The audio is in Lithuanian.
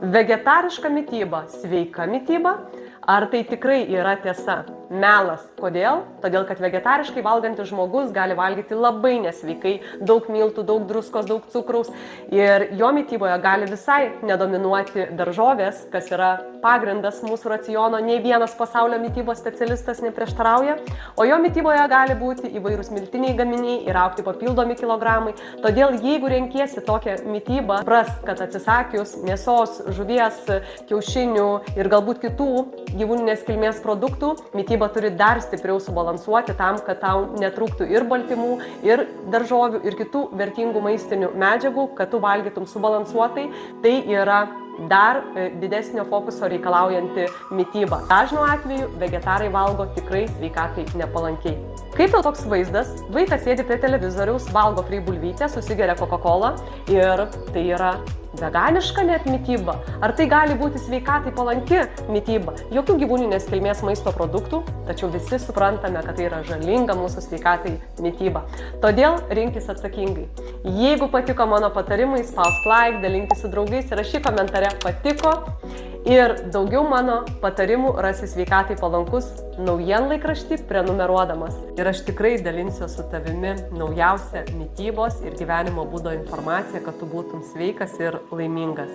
Vegetariška mityba, sveika mityba? Ar tai tikrai yra tiesa? Melas. Kodėl? Todėl, kad vegetariškai valgantis žmogus gali valgyti labai nesveikai, daug miltų, daug druskos, daug cukraus ir jo mityboje gali visai nedominuoti daržovės, kas yra pagrindas mūsų raciono, nei vienas pasaulio mitybos specialistas neprieštarauja, o jo mityboje gali būti įvairūs miltiniai gaminiai ir augti papildomi kilogramai. Todėl, jeigu renkiesi tokią mitybą, prask, kad atsisakius mėsos, žuvies, kiaušinių ir galbūt kitų gyvūninės kilmės produktų, mityba turi dar stipriau subalansuoti tam, kad tau netrūktų ir baltymų, ir daržovių, ir kitų vertingų maistinių medžiagų, kad tu valgytum subalansuotai. Tai yra dar didesnio fokuso reikalaujanti mityba. Dažnu atveju vegetarai valgo tikrai sveikatai nepalankiai. Kaip tau toks vaizdas? Vaikas sėdi prie televizoriaus, valgo free bulvytę, susigeria Coca-Cola ir tai yra veganiška net mityba. Ar tai gali būti sveikatai palanki mityba? Jokių gyvūninės kilmės maisto produktų, tačiau visi suprantame, kad tai yra žalinga mūsų sveikatai mityba. Todėl rinkis atsakingai. Jeigu patiko mano patarimai, spausk like, dalinkis su draugais ir rašyk komentare patiko. Ir daugiau mano patarimų rasi sveikatai palankus naujienlaikraštį prenumeruodamas. Ir aš tikrai dalinsiu su tavimi naujausią mitybos ir gyvenimo būdo informaciją, kad tu būtum sveikas ir laimingas.